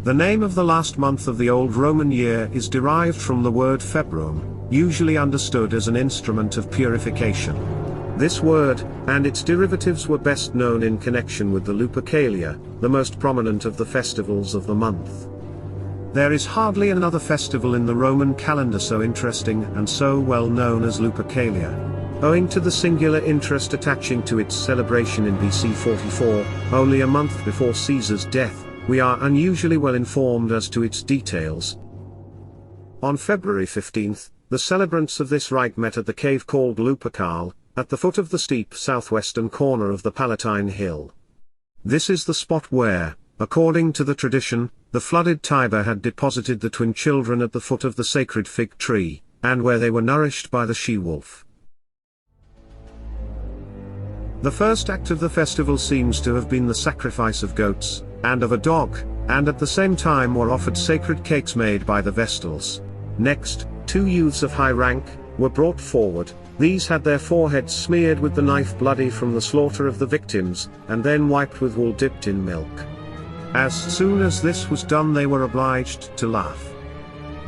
The name of the last month of the Old Roman year is derived from the word februum, usually understood as an instrument of purification. This word, and its derivatives were best known in connection with the Lupercalia, the most prominent of the festivals of the month. There is hardly another festival in the Roman calendar so interesting and so well known as Lupercalia. Owing to the singular interest attaching to its celebration in BC 44, only a month before Caesar's death, we are unusually well informed as to its details. On February 15th, the celebrants of this rite met at the cave called Lupercal, at the foot of the steep southwestern corner of the Palatine Hill. This is the spot where, according to the tradition, the flooded Tiber had deposited the twin children at the foot of the sacred fig tree, and where they were nourished by the she-wolf. The first act of the festival seems to have been the sacrifice of goats, and of a dog, and at the same time were offered sacred cakes made by the Vestals. Next, 2 youths of high rank were brought forward. These had their foreheads smeared with the knife bloody from the slaughter of the victims, and then wiped with wool dipped in milk. As soon as this was done they were obliged to laugh.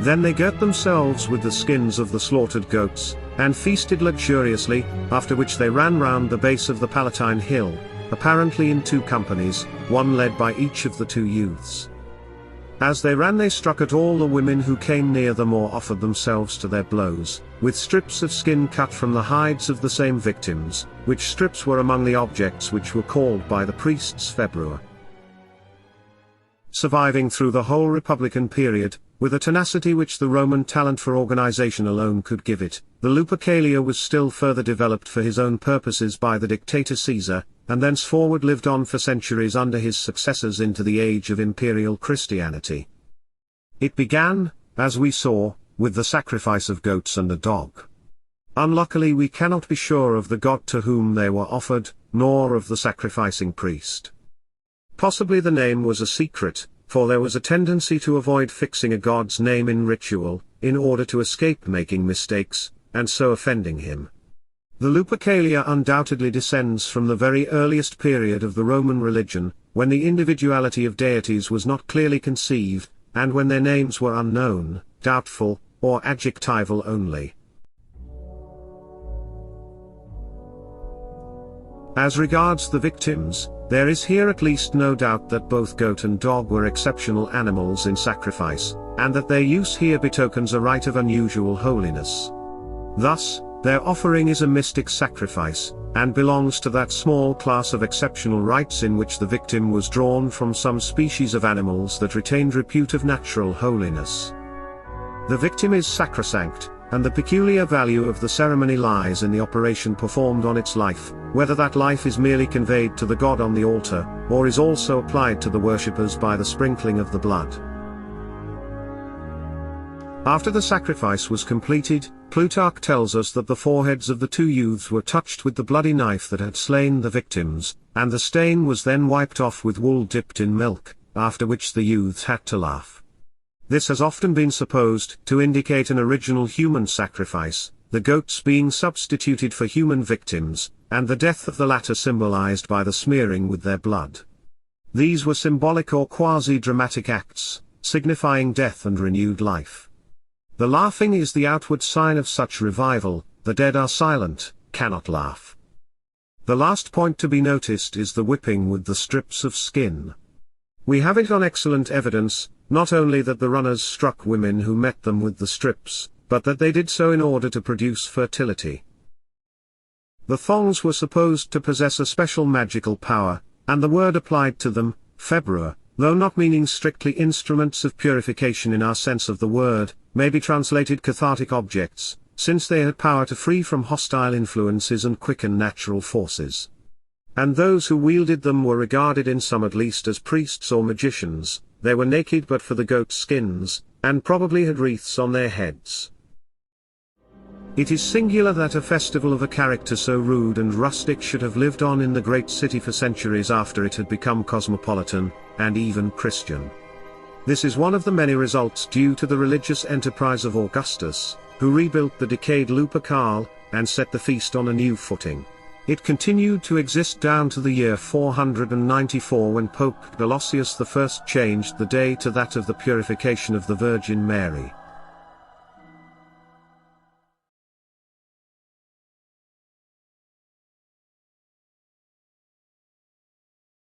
Then they girt themselves with the skins of the slaughtered goats, and feasted luxuriously, after which they ran round the base of the Palatine Hill, apparently in 2 companies, one led by each of the 2 youths. As they ran they struck at all the women who came near them or offered themselves to their blows, with strips of skin cut from the hides of the same victims, which strips were among the objects which were called by the priests februum. Surviving through the whole Republican period, with a tenacity which the Roman talent for organization alone could give it, the Lupercalia was still further developed for his own purposes by the dictator Caesar, and thenceforward lived on for centuries under his successors into the age of imperial Christianity. It began, as we saw, with the sacrifice of goats and a dog. Unluckily we cannot be sure of the god to whom they were offered, nor of the sacrificing priest. Possibly the name was a secret, for there was a tendency to avoid fixing a god's name in ritual, in order to escape making mistakes, and so offending him. The Lupercalia undoubtedly descends from the very earliest period of the Roman religion, when the individuality of deities was not clearly conceived, and when their names were unknown, doubtful, or adjectival only. As regards the victims, there is here at least no doubt that both goat and dog were exceptional animals in sacrifice, and that their use here betokens a rite of unusual holiness. Thus, their offering is a mystic sacrifice, and belongs to that small class of exceptional rites in which the victim was drawn from some species of animals that retained repute of natural holiness. The victim is sacrosanct, and the peculiar value of the ceremony lies in the operation performed on its life, whether that life is merely conveyed to the god on the altar, or is also applied to the worshippers by the sprinkling of the blood. After the sacrifice was completed, Plutarch tells us that the foreheads of the 2 youths were touched with the bloody knife that had slain the victims, and the stain was then wiped off with wool dipped in milk, after which the youths had to laugh. This has often been supposed to indicate an original human sacrifice, the goats being substituted for human victims, and the death of the latter symbolized by the smearing with their blood. These were symbolic or quasi-dramatic acts, signifying death and renewed life. The laughing is the outward sign of such revival. The dead are silent, cannot laugh. The last point to be noticed is the whipping with the strips of skin. We have it on excellent evidence, not only that the runners struck women who met them with the strips, but that they did so in order to produce fertility. The thongs were supposed to possess a special magical power, and the word applied to them, februum, though not meaning strictly instruments of purification in our sense of the word, may be translated cathartic objects, since they had power to free from hostile influences and quicken natural forces. And those who wielded them were regarded in some at least as priests or magicians. They were naked but for the goat skins, and probably had wreaths on their heads. It is singular that a festival of a character so rude and rustic should have lived on in the great city for centuries after it had become cosmopolitan, and even Christian. This is one of the many results due to the religious enterprise of Augustus, who rebuilt the decayed Lupercal, and set the feast on a new footing. It continued to exist down to the year 494 when Pope Gelasius I changed the day to that of the Purification of the Virgin Mary.